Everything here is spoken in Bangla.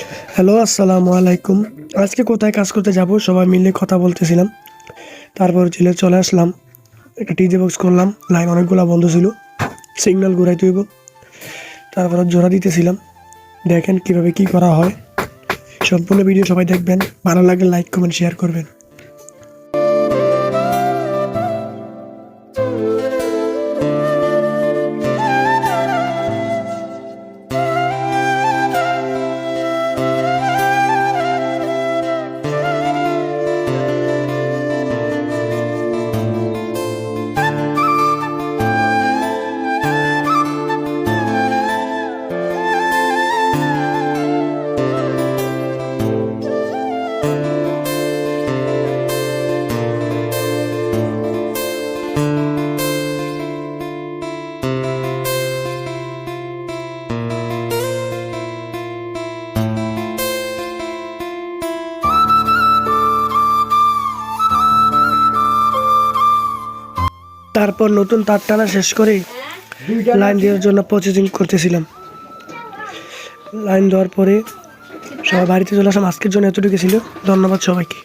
হ্যালো, আসসালামু আলাইকুম। আজকে কোথায় কাজ করতে যাব সবাই মিলে কথা বলতেছিলাম। তারপর চলে আসলাম। একটা ডিজে বক্স করলাম। লাইন অনেকগুলা বন্ধ ছিল। সিগন্যাল ঘুরাইতে হইব। তারপর জোড়া দিতেছিলাম। দেখেন কিভাবে কি করা হয়। সম্পূর্ণ ভিডিও সবাই দেখবেন। ভালো লাগলে লাইক, কমেন্ট, শেয়ার করবেন। তারপর নতুন তার টানা শেষ করে লাইন দেওয়ার জন্য প্রসেসিং করতেছিলাম। লাইন দেওয়ার পরে সবাই বাড়িতে চলে আসলাম। আজকের জন্য এতটুকু ছিল। ধন্যবাদ সবাইকে।